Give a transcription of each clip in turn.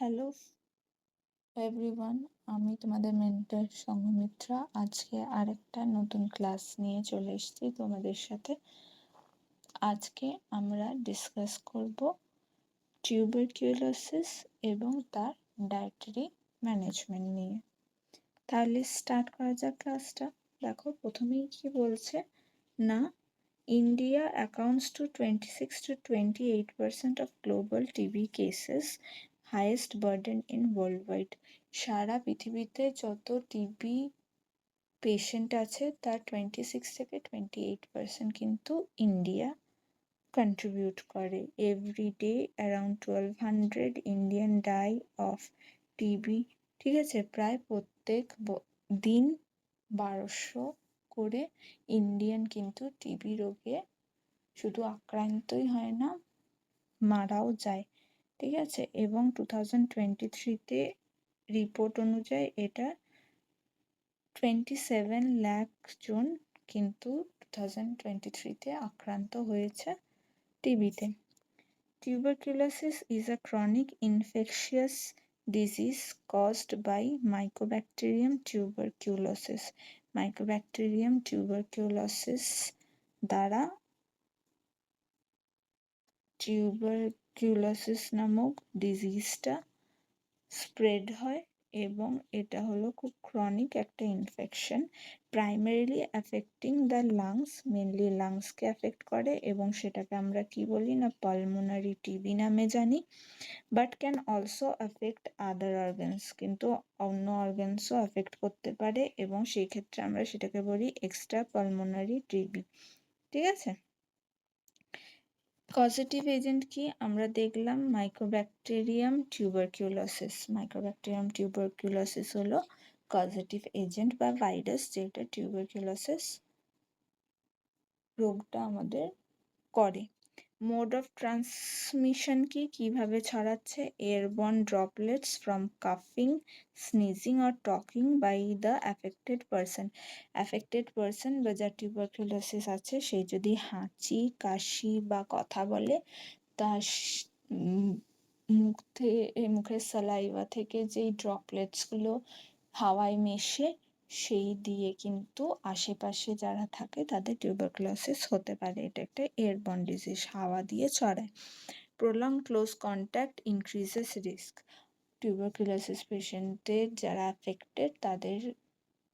Hello everyone, আমি তোমাদের mentor সংঘমিত্রা। আজকে আরেকটা নতুন ক্লাস নিয়ে চলে এসেছি তোমাদের সাথে। আজকে আমরা ডিসকাস করব টিউবারকিউলোসিস এবং তার ডায়েটারি ম্যানেজমেন্ট নিয়ে। তাহলে স্টার্ট করা যাক ক্লাসটা। দেখো প্রথমেই কি বলছে না, India accounts to 26 to 28% of global TB cases, highest burden in worldwide. সারা পৃথিবীতে যত টিবি পেশেন্ট আছে তার 26 থেকে 28% কিন্তু ইন্ডিয়া কন্ট্রিবিউট করে। Every day around 1200 Indian die of TB. ঠিক আছে, প্রায় প্রত্যেক দিন 1200 করে ইন্ডিয়ান কিন্তু টিবি রোগে শুধু আক্রান্তই হয় না, মারাও যায়। ঠিক আছে, এবং 2023-তে রিপোর্ট অনুযায়ী এটা 27 লাখ জন কিন্তু 2023-তে আক্রান্ত হয়েছে টিবিতে। Tuberculosis is a chronic infectious disease caused by Mycobacterium tuberculosis. Mycobacterium tuberculosis দ্বারা টিউবারকিউলোসিস নামক ডিজিজটা স্প্রেড হয় এবং এটা হলো খুব ক্রনিক একটা infection, primarily affecting the lungs, mainly লাংসকে অ্যাফেক্ট করে এবং সেটাকে আমরা কি বলি না পালমোনারি টিবি নামে জানি। But can also affect other organs, কিন্তু অন্য অর্গানসও অ্যাফেক্ট করতে পারে এবং সেই ক্ষেত্রে আমরা সেটাকে বলি এক্সট্রা পালমোনারি টিবি। ঠিক আছে, কজেটিভ এজেন্ট কি আমরা দেখলাম মাইকোব্যাকটেরিয়াম টিউবারকিউলোসিস। মাইকোব্যাকটেরিয়াম টিউবারকিউলোসিস হলো কজেটিভ এজেন্ট বা ভাইরাস যেটা টিউবারকিউলোসিস রোগটা আমাদের করে। মোড অফ ট্রান্সমিশন কি, কিভাবে ছড়াচ্ছে? এয়ারবর্ন ড্রপলেটস ফ্রম কাফিং, sneezing or talking by the affected person. Affected person বা যার টিউবারকিউলোসিস আছে সে যদি হাঁচি, কাশি বা কথা বলে, তার মুখের সালাইভা থেকে যেই ড্রপলেটসগুলো হাওয়ায় মেশে সেই দিয়ে কিন্তু আশেপাশে যারা থাকে তাদের টিউবারকুলোসিস হতে পারে। এটা একটা এয়ারবর্ন ডিজিজ, হাওয়া দিয়ে ছড়ায়। Prolonged close contact increases risk. Tuberculosis পেশেন্টদের যারা অ্যাফেক্টেড তাদের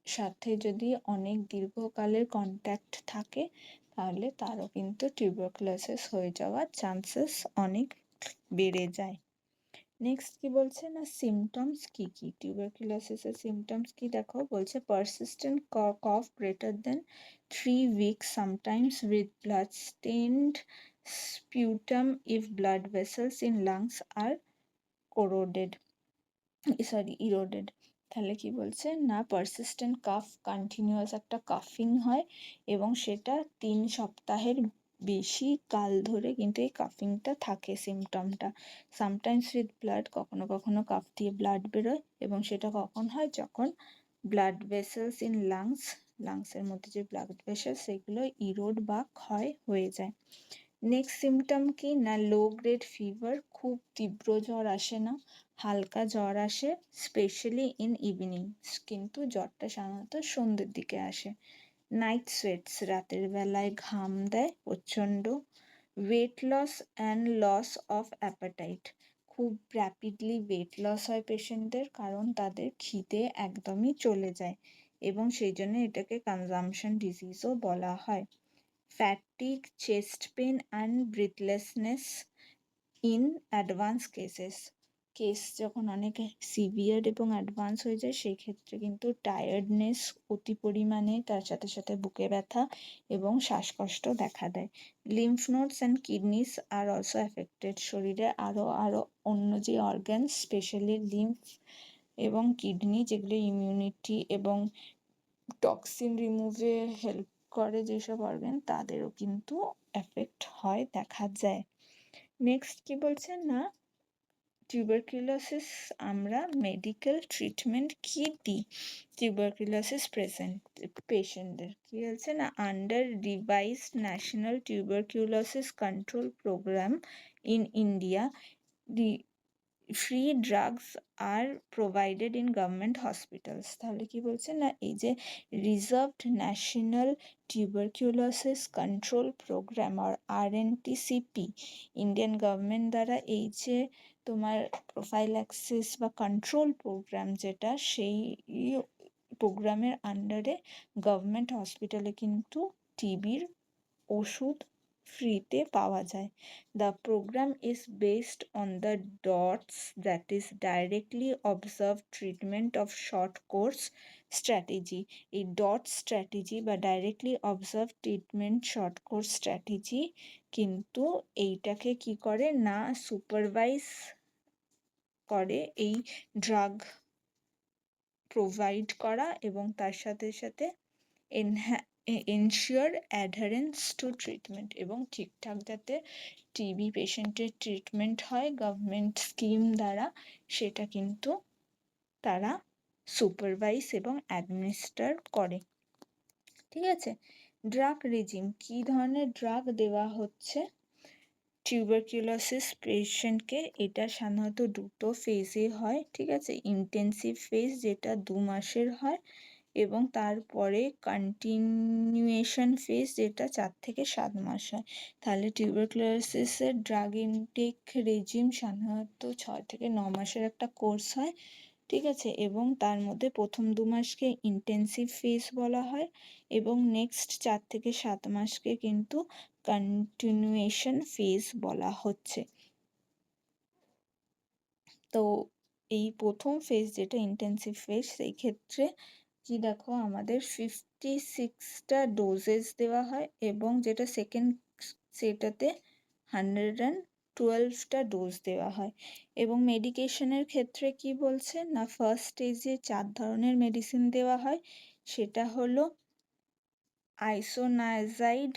সাথে যদি অনেক দীর্ঘকালের কন্ট্যাক্ট থাকে তাহলে তারও কিন্তু টিউবারকুলোসিস হয়ে যাওয়ার চান্সেস অনেক বেড়ে যায়। নেক্সট কি বলছে না, সিমটমস কি কি টিউবারকুলোসিসের সিমটমস কি দেখো, বলছে persistent cough greater than 3 weeks, sometimes with blood stained sputum if blood vessels in lungs are eroded. তাহলে কি বলছে না, পারসিস্টেন্ট কাফ, কন্টিনিউয়াস একটা কাফিং হয় এবং সেটা 3 সপ্তাহের বেশি কাল ধরে কিন্তু এই কাফিংটা থাকে সিমটমটা। সামটাইমস উইথ ব্লাড, কখনো কখনো কাফ দিয়ে ব্লাড বেরোয় এবং সেটা কখন হয়, যখন ব্লাড ভেসেলস ইন লাংসের মধ্যে যে ব্লাড ভেসেল সেগুলো ইরোড বা ক্ষয় হয়ে যায়। নেক্সট সিমটম কি না, লো গ্রেড ফিভার, খুব তীব্র জ্বর আসে না, হালকা জ্বর আসে, স্পেশালি ইন ইভিনিং, কিন্তু জ্বরটা সাধারণত সন্ধ্যের দিকে আসে। নাইট সোয়েটস, রাতের বেলায় ঘাম দেয় প্রচণ্ড। Weight loss and loss of appetite, খুব র্যাপিডলি ওয়েট লস হয় পেশেন্টদের, কারণ তাদের খিদে একদমই চলে যায় এবং সেই জন্য এটাকে কনজাম্পশন ডিজিজও বলা হয়। fatigue, chest pain and breathlessness in advanced cases. Case যখন অনেক সিভিয়ার এবং অ্যাডভান্স হয়ে যায় সেই ক্ষেত্রে কিন্তু টায়ার্ডনেস অতি পরিমাণে, তার সাথে সাথে বুকে ব্যথা এবং শ্বাসকষ্ট দেখা দেয়। Lymph nodes and kidneys are also affected. শরীরে আরও অন্য যে অর্গান, স্পেশালি লিম্ফ এবং কিডনি, যেগুলো ইমিউনিটি এবং টক্সিন রিমুভে হেল্প করে যেসব অর্গান, তাদেরও কিন্তু এফেক্ট হয় দেখা যায়। নেক্সট কি বলছে না, টিউবারকুলোসিস আমরা মেডিকেল ট্রিটমেন্ট কি দিই টিউবারকুলোসিস পেশেন্টদের, কি বলছে না, under revised national tuberculosis control programme in India, free drugs are provided in government hospitals. তাহলে কি বলছে না, এই যে reserved national tuberculosis control programme আর RNTCP ইন্ডিয়ান গভর্নমেন্ট দ্বারা এই যে তোমার প্রোফাইল্যাক্সিস বা কন্ট্রোল প্রোগ্রাম যেটা, সেই প্রোগ্রামের আন্ডারে গভর্নমেন্ট হসপিটালে কিন্তু টিবির ওষুধ ফ্রিতে পাওয়া যায়। The program is based on the DOTS, that is directly observed treatment of short course strategy. এই DOT strategy বা directly observed treatment short course strategy কিন্তু এইটাকে কি করে না, সুপারভাইজ করে এই ড্রাগ প্রোভাইড করা এবং তার সাথে সাথে এনশিওর অ্যাডারেন্স টু ট্রিটমেন্ট, এবং ঠিকঠাক যাতে টিবি পেশেন্টের ট্রিটমেন্ট হয় গভর্নমেন্ট স্কিম দ্বারা, সেটা কিন্তু তারা সুপারভাইজ এবং অ্যাডমিনিস্টার করে। ঠিক আছে, ড্রাগ রেজিম, কি ধরনের ড্রাগ দেওয়া হচ্ছে টিউবারকিউলোসিস পেশেন্টকে? এটা সাধারণত দুটো ফেজে হয়। ঠিক আছে, ইন্টেন্সিভ ফেজ যেটা 2 মাসের হয়, এবং তারপরে কন্টিনিউয়েশন ফেজ যেটা 4 থেকে 7 মাস হয়। তাহলে টিউবারকুলোসিসের ড্রাগ ইনটেক রেজিম সাধারণত 6 থেকে 9 মাসের একটা কোর্স হয়। ঠিক আছে, এবং তার মধ্যে প্রথম 2 মাসকে ইন্টেন্সিভ ফেজ বলা হয় এবং নেক্সট 4 থেকে 7 মাসকে কিন্তু কন্টিনিউয়েশন ফেজ বলা হচ্ছে। তো এই প্রথম ফেজ যেটা ইন্টেন্সিভ ফেজ, সেই ক্ষেত্রে কি দেখো আমাদের 56টা ডোজেস দেওয়া হয়, এবং যেটা সেকেন্ড সেটাতে 112টা ডোজ দেওয়া হয়। এবং মেডিকেশনের ক্ষেত্রে কি বলছে না, ফার্স্ট স্টেজে 4 ধরনের মেডিসিন দেওয়া হয়, সেটা হলো আইসোনায়াজাইড,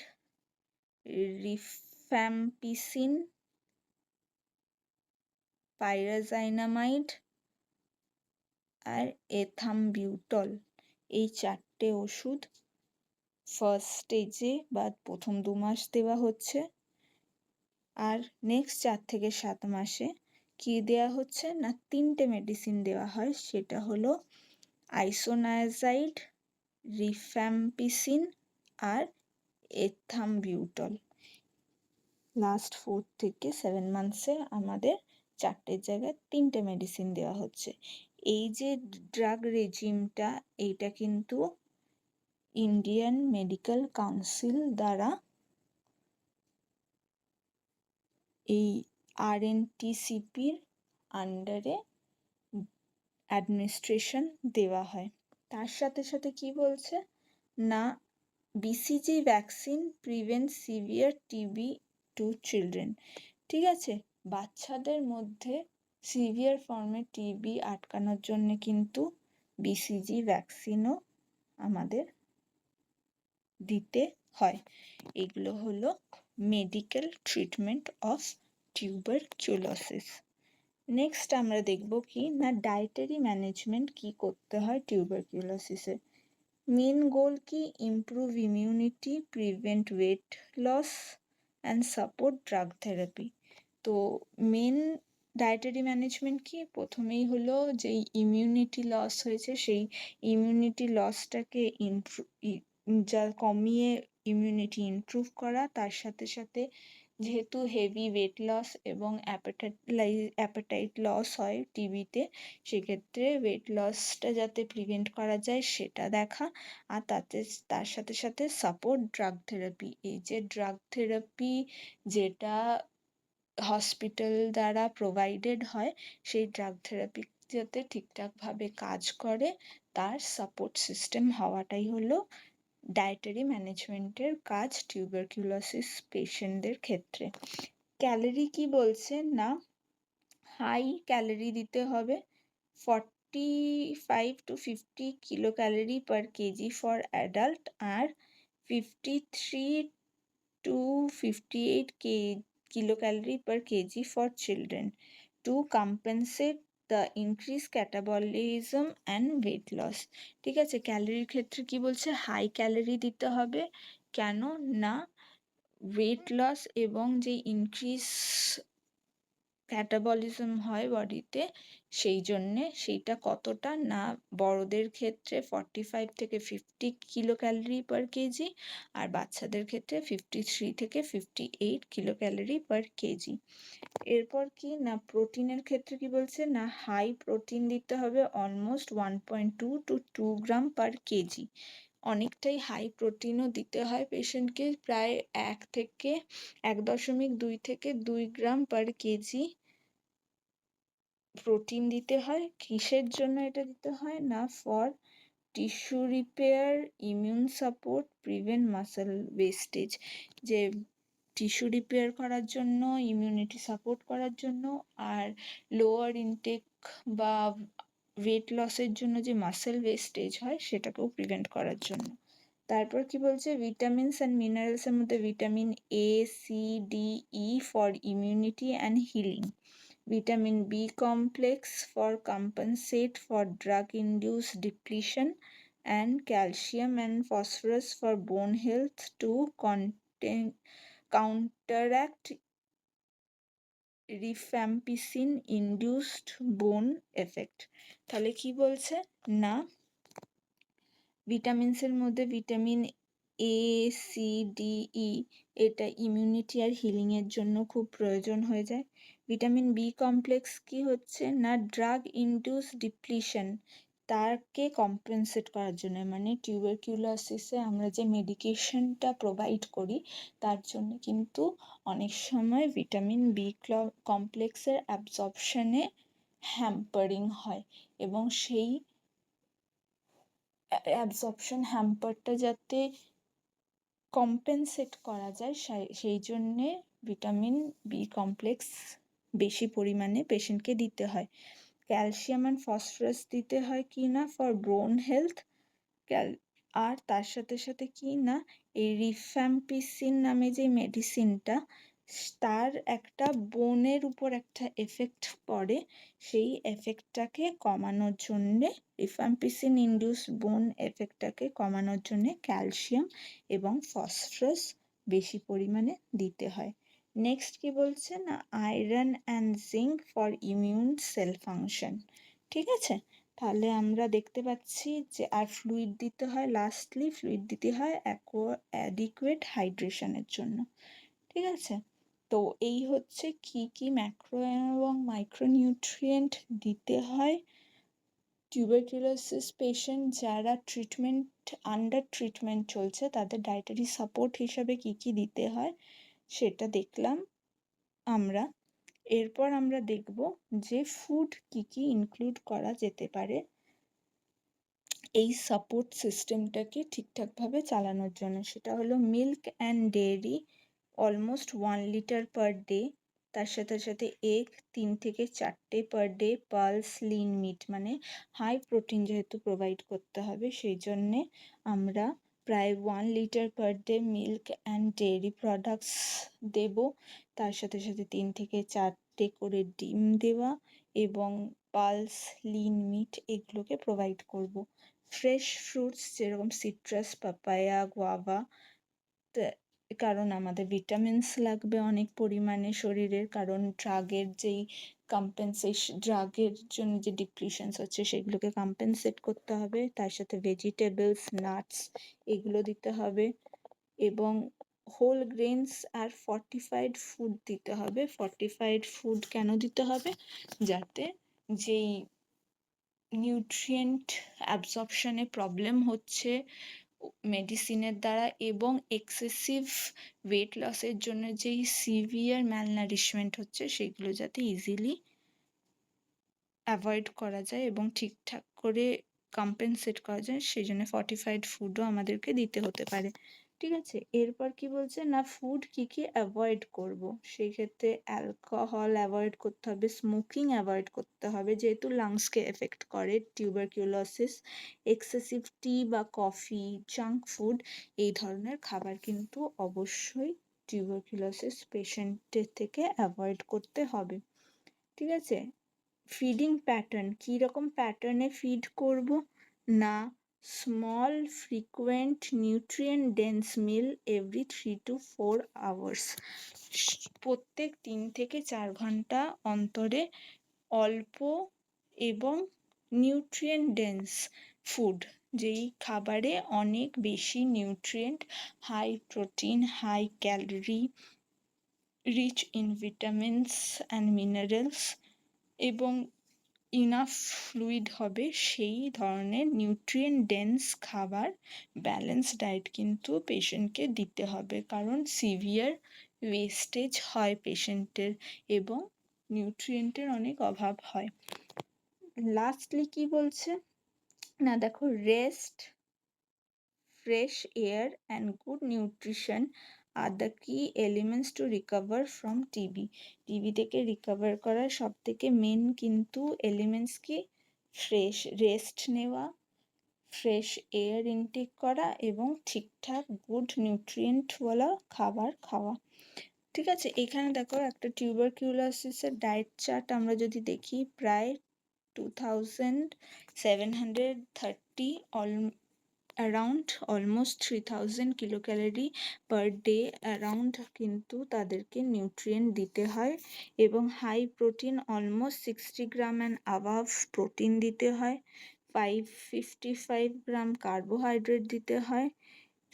রিফ্যাম্পিসিন, পাইরাজাইনামাইড আর এথামবিউটল। এই 4টে ওষুধ ফার্স্ট স্টেজে বা প্রথম 2 মাস দেওয়া হচ্ছে। আর নেক্সট 4 থেকে 7 মাসে কি দেওয়া হচ্ছে না, 3টে মেডিসিন দেওয়া হয়, সেটা হলো আইসোনায়াজাইড, রিফ্যাম্পিসিন আর এথামবিউটল। লাস্ট 4 থেকে 7 মান্থসে আমাদের 4টের জায়গায় 3টে মেডিসিন দেওয়া হচ্ছে। এই যে ড্রাগ রেজিমটা, এইটা কিন্তু ইন্ডিয়ান মেডিকেল কাউন্সিল দ্বারা এই RNTCPর আন্ডারে অ্যাডমিনিস্ট্রেশন দেওয়া হয়। তার সাথে সাথে কি বলছে না, BCG vaccine prevent severe TB to children. ঠিক আছে, বাচ্চাদের মধ্যে সিভিয়ার ফর্মের টিবি আটকানোর জন্য কিন্তু BCG ভ্যাকসিনও আমাদের দিতে হয়। এগুলো হলো medical treatment of tuberculosis. Next আমরা দেখব কি না, ডায়েটারি ম্যানেজমেন্ট কি করতে হয় টিউবারকিউলোসিসে। মেন গোল কি, improve immunity, prevent weight loss and support drug therapy. তো মেন ডায়েটারি ম্যানেজমেন্ট কি, প্রথমেই হলো যেই ইমিউনিটি লস হয়েছে সেই ইমিউনিটি লসটাকে কমিয়ে ইমিউনিটি ইমপ্রুভ করা। তার সাথে সাথে যেহেতু হেভি ওয়েট লস এবং অ্যাপেটাইট লস হয় টিবিতে, সেক্ষেত্রে ওয়েট লসটা যাতে প্রিভেন্ট করা যায় সেটা দেখা। আর তার সাথে সাথে সাপোর্ট ড্রাগ থেরাপি, এই যে ড্রাগ থেরাপি যেটা হসপিটাল দ্বারা প্রোভাইডেড হয়, সেই ড্রাগ থেরাপি যাতে ঠিকঠাকভাবে কাজ করে তার সাপোর্ট সিস্টেম হওয়াটাই হলো ডায়েটারি ম্যানেজমেন্টের কাজ টিউবারকিউলোসিস পেশেন্টদের ক্ষেত্রে। ক্যালোরি কি বলছে না, হাই ক্যালোরি দিতে হবে, 45 to 50 kilo calorie per KG for adult আর 53 to 58 kilocalorie per kg for children to compensate the increased catabolism and weight loss. ঠিক আছে, ক্যালোরির ক্ষেত্রে কি বলছে, হাই ক্যালোরি দিতে হবে, কেন না ওয়েট লস এবং যে ইনক্রিজ ক্যাটাবলিজম হয় বডিতে, সেই জন্যে সেইটা কতটা না বড়দের ক্ষেত্রে 45 থেকে 50 কিলো ক্যালোরি পার কেজি, আর বাচ্চাদের ক্ষেত্রে 53 থেকে 58 কিলো ক্যালোরি পার কেজি। এরপর কি না প্রোটিনের ক্ষেত্রে কি বলছে না হাই প্রোটিন দিতে হবে, almost 1.2 to 2 gram per KG. অনেকটাই হাই প্রোটিনও দিতে হয় পেশেন্টকে, প্রায় 1.2 থেকে 2 গ্রাম পার কেজি প্রোটিন দিতে হয়। কিসের জন্য এটা দিতে হয় না for tissue repair, immune support, prevent muscle wastage, যে টিস্যু রিপেয়ার করার জন্য, ইমিউনিটি সাপোর্ট করার জন্য, আর লোয়ার ইনটেক বা ওয়েট লসের জন্য যে মাসেল ওয়েস্টেজ হয় সেটাকেও প্রিভেন্ট করার জন্য। তারপর কি বলছে ভিটামিনস অ্যান্ড মিনারেলসের মধ্যে vitamin A, C, D, E for immunity and healing, vitamin B complex for compensate for drug induced depletion, and calcium and phosphorus for bone health to counteract rifampicin induced bone effect। তাহলে কি বলছে না ভিটামিনসের মধ্যে vitamin A, C, D, ই এটা immunity আর হিলিংয়ের জন্য খুব প্রয়োজন হয়ে যায়। ভিটামিন বি কমপ্লেক্স কি হচ্ছে না ড্রাগ ইনডিউস ডিপ্লিশন, তাকে কম্পেনসেট করার জন্য, মানে টিউবারকিউলোসিসে আমরা যে মেডিকেশনটা প্রোভাইড করি তার জন্য কিন্তু অনেক সময় ভিটামিন বি কমপ্লেক্সের অ্যাবজর্পশনে হ্যাম্পারিং হয়, এবং সেই অ্যাবজর্পশন হ্যাম্পারটা যাতে কম্পেনসেট করা যায় সেই জন্যে ভিটামিন বি কমপ্লেক্স বেশি পরিমাণে পেশেন্টকে দিতে হয়। ক্যালসিয়াম অ্যান্ড ফসফরাস দিতে হয় কি না ফর বোন হেলথ, আর তার সাথে সাথে কি না এই রিফ্যাম্পিসিন নামে যে মেডিসিনটা, তার একটা বোনের উপর একটা এফেক্ট পড়ে, সেই এফেক্টটাকে কমানোর জন্যে, রিফ্যাম্পিসিন ইনডিউস বোন এফেক্টটাকে কমানোর জন্যে ক্যালসিয়াম এবং ফসফরাস বেশি পরিমাণে দিতে হয়। নেক্সট কি বলছে না iron and zinc for immune cell function. ঠিক আছে, তাহলে আমরা দেখতে পাচ্ছি যে আর ফ্লুইড দিতে হয়, লাস্টলি ফ্লুইড দিতে হয় অ্যাডিকুয়েট হাইড্রেশনের জন্য। ঠিক আছে, তো এই হচ্ছে কি কি ম্যাক্রো এবং মাইক্রোনিউট্রিয়েন্ট দিতে হয় টিউবারকিউলোসিস পেশেন্ট যারা আন্ডার ট্রিটমেন্ট চলছে, তাদের ডায়েটারি সাপোর্ট হিসাবে কি কি দিতে হয় সেটা দেখলাম আমরা। এরপর আমরা দেখব যে ফুড কি কি ইনক্লুড করা যেতে পারে এই সাপোর্ট সিস্টেমটাকে ঠিকঠাকভাবে চালানোর জন্য। সেটা হলো milk and dairy almost 1 litre per day, তার সাথে সাথে এগ 3 থেকে 4টে per day, pulse lean meat, মানে হাই প্রোটিন যেহেতু প্রোভাইড করতে হবে সেই জন্যে আমরা প্রায় 1 litre per day milk and dairy products দেব, তার সাথে সাথে 3 থেকে 4টে করে ডিম দেওয়া, এবং পালস লিন মিট এগুলোকে প্রোভাইড করব। ফ্রেশ ফ্রুটস যেরকম সিট্রাস, পাপায়া, গুয়াভা, কারণ আমাদের ভিটামিনস লাগবে অনেক পরিমাণে শরীরের, কারণ ড্রাগের জন্য যে ডিপ্লিশনস হচ্ছে সেগুলোকে কম্পেনসেট করতে হবে। তার সাথে ভেজিটেবলস, নাটস এগুলো দিতে হবে, এবং হোল গ্রেনস আর ফর্টিফাইড ফুড দিতে হবে। ফর্টিফাইড ফুড কেন দিতে হবে, যাতে যেই নিউট্রিয়েন্ট অ্যাবজর্পশনে প্রবলেম হচ্ছে মেডিসিনের দ্বারা এবং এক্সেসিভ ওয়েট লসের জন্য যেই সিভিয়ার ম্যালনারিশমেন্ট হচ্ছে সেগুলো যাতে ইজিলি অ্যাভয়েড করা যায় এবং ঠিকঠাক করে কম্পেনসেট করা যায়, সেই জন্য ফর্টিফাইড ফুডও আমাদেরকে দিতে হতে পারে। ঠিক আছে, এরপর কি বলছে না ফুড কি কি অ্যাভয়েড করব, সেই ক্ষেত্রে অ্যালকোহল অ্যাভয়েড করতে হবে, স্মোকিং অ্যাভয়েড করতে হবে যেহেতু লাংসকে এফেক্ট করে টিউবারকিউলোসিস, এক্সেসিভ টি বা কফি, জাঙ্ক ফুড এই ধরনের খাবার কিন্তু অবশ্যই টিউবারকিউলোসিস পেশেন্টের থেকে অ্যাভয়েড করতে হবে। ঠিক আছে, ফিডিং প্যাটার্ন, কীরকম প্যাটার্নে ফিড করব না small frequent nutrient dense meal every 3 to 4 hours. প্রত্যেক 3 থেকে 4 ঘন্টা অন্তরে অল্প এবং নিউট্রিয়েন্ট ডেন্স ফুড, যেই খাবারে অনেক বেশি nutrient, high protein, high calorie, rich in vitamins and minerals এবং ইনাফ ফ্লুইড হবে, সেই ধরনের নিউট্রিয়েন্ট ডেন্স খাবার ব্যালেন্স ডায়েট কিন্তু পেশেন্টকে দিতে হবে, কারণ সিভিয়ার ওয়েস্টেজ হয় পেশেন্টের এবং নিউট্রিয়েন্টের অনেক অভাব হয়। লাস্টলি কি বলছে না, দেখো, rest, fresh air and good nutrition are the key elements to recover from TB. TB থেকে রিকভার করার সব থেকে মেন কিন্তু এলিমেন্টস কি, ফ্রেশ রেস্ট নেওয়া, ফ্রেশ এয়ার ইনটেক করা এবং ঠিকঠাক গুড নিউট্রিয়েন্টওয়ালা খাবার খাওয়া। ঠিক আছে, এখানে দেখো একটা টিউবারকিউলোসিসের ডায়েট চার্ট আমরা যদি দেখি, প্রায় 2730 around almost 3000 kilocalorie per day around কিন্তু তাদেরকে নিউট্রিয়েন্ট দিতে হয় এবং high protein almost 60 gram and above protein দিতে হয়, 555 গ্রাম কার্বোহাইড্রেট দিতে হয়,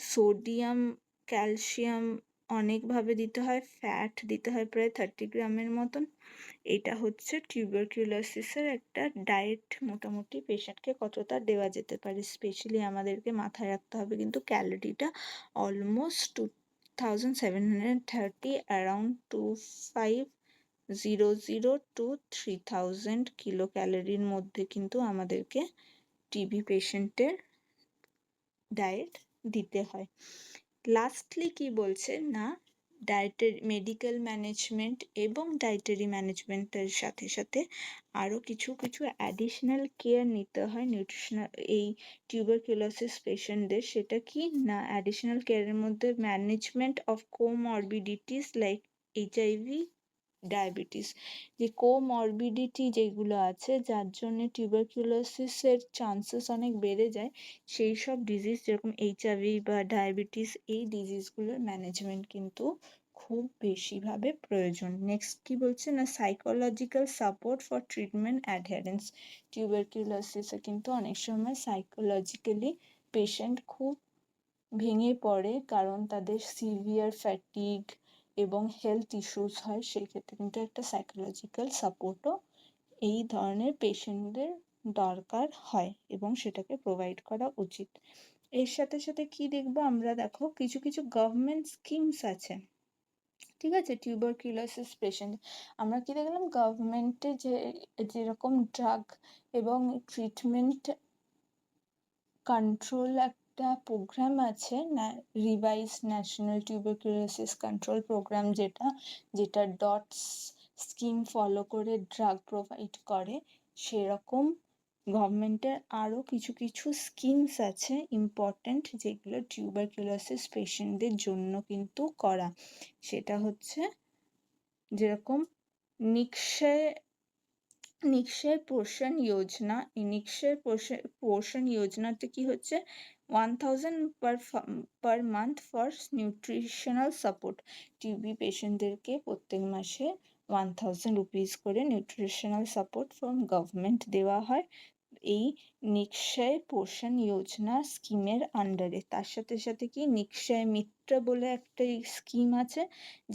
সোডিয়াম ক্যালসিয়াম অনেকভাবে দিতে হয়, ফ্যাট দিতে হয় প্রায় 30 গ্রামের মতন। এটা হচ্ছে টিউবারকিউলোসিসের একটা ডায়েট, মোটামুটি পেশেন্টকে কতটা দেওয়া যেতে পারে। স্পেশালি আমাদেরকে মাথায় রাখতে হবে কিন্তু ক্যালোরিটা অলমোস্ট 2730 অ্যারাউন্ড 2500 টু 3000 কিলো ক্যালোরির মধ্যে কিন্তু আমাদেরকে টিবি পেশেন্টের ডায়েট দিতে হয়। লাস্টলি কি বলছে না, ডায়েটের মেডিকেল ম্যানেজমেন্ট এবং ডায়েটারি ম্যানেজমেন্টের সাথে সাথে আরও কিছু কিছু অ্যাডিশনাল কেয়ার নিতে হয় নিউট্রিশনাল এই টিউবারকিউলোসিস পেশেন্টদের। সেটা কি না, অ্যাডিশনাল কেয়ারের মধ্যে management of comorbidities like HIV, diabetes. যে কোমরবিডিটি যেগুলো আছে যার জন্য টিউবারকিউলোসিসের চান্সেস অনেক বেড়ে যায়, সেই সব ডিজিজ যেরকম এইচআইভি বা ডায়াবেটিস, এই ডিজিজগুলোর ম্যানেজমেন্ট কিন্তু খুব বেশিভাবে প্রয়োজন। নেক্সট কি বলছে না, psychological support for treatment adherence. টিউবারকিউলোসিসে কিন্তু অনেক সময় সাইকোলজিক্যালি পেশেন্ট খুব ভেঙে পড়ে, কারণ তাদের সিভিয়ার ফ্যাটিগ এবং হেলথ ইস্যুস হয়, সেই ক্ষেত্রে কিন্তু একটা সাইকোলজিক্যাল সাপোর্টও এই ধরনের পেশেন্টদের দরকার হয় এবং সেটাকে প্রোভাইড করা উচিত। এর সাথে সাথে কি দেখবো আমরা, দেখো কিছু কিছু গভর্নমেন্ট স্কিমস আছে, ঠিক আছে, টিউবারকিউলোসিস পেশেন্ট। আমরা কি দেখলাম, গভর্নমেন্টে যেরকম ড্রাগ এবং ট্রিটমেন্ট কন্ট্রোল একটা প্রোগ্রাম আছে না, revise national tuberculosis control program, যেটা ডটস স্কিম ফলো করে ড্রাগ প্রোভাইড করে, সেরকম গভর্নমেন্টের আরও কিছু কিছু স্কিমস আছে ইম্পর্ট্যান্ট, যেগুলো টিউবারকিউলোসিস পেশেন্টদের জন্য কিন্তু করা। সেটা হচ্ছে যেরকম নিক্ষয় নিক্ষয় পোষণ যোজনা। এই নিক্ষয় পোষণ যোজনাতে কি হচ্ছে, 1000 per month for nutritional support. TB পেশেন্টদেরকে প্রত্যেক মাসে 1000 রুপিস করে নিউট্রিশনাল সাপোর্ট ফ্রম গভর্নমেন্ট দেওয়া হয় এই নিক্ষয় পোষণ যোজনা স্কিমের আন্ডারে। তার সাথে সাথে কি নিক্ষয় মিত্র বলে একটা স্কিম আছে,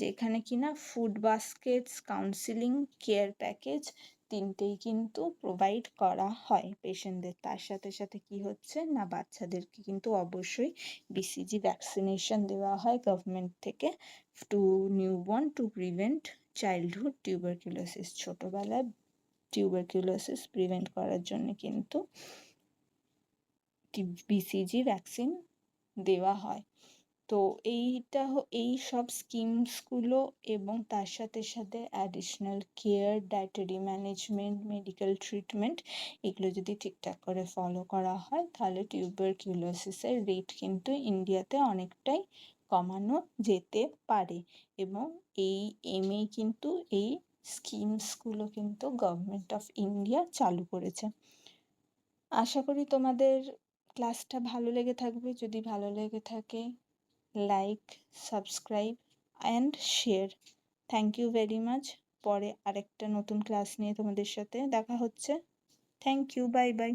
যেখানে কিনা food Vazquez, counselling, care package তিনটেই কিন্তু প্রোভাইড করা হয় পেশেন্টদের। তার সাথে সাথে কি হচ্ছে না, বাচ্চাদেরকে কিন্তু অবশ্যই বিসিজি ভ্যাকসিনেশন দেওয়া হয় গভর্নমেন্ট থেকে to newborn to prevent childhood tuberculosis. ছোটবেলায় টিউবারকিউলোসিস প্রিভেন্ট করার জন্য কিন্তু বিসিজি ভ্যাকসিন দেওয়া হয়। তো এই সব স্কিমসগুলো এবং তার সাথে সাথে additional care, dietary management, medical treatment, এগুলো যদি ঠিকঠাক করে ফলো করা হয়, তাহলে টিউবারকিউলোসিসের রেট কিন্তু ইন্ডিয়াতে অনেকটাই কমানো যেতে পারে। এবং কিন্তু এই স্কিমসগুলো কিন্তু গভর্নমেন্ট অফ ইন্ডিয়া চালু করেছে। আশা করি তোমাদের ক্লাসটা ভালো লেগে থাকবে, যদি ভালো লেগে থাকে like, subscribe and share. Thank you very much. পরে আরেকটা নতুন ক্লাস নিয়ে তোমাদের সাথে দেখা হচ্ছে। Thank you, bye by.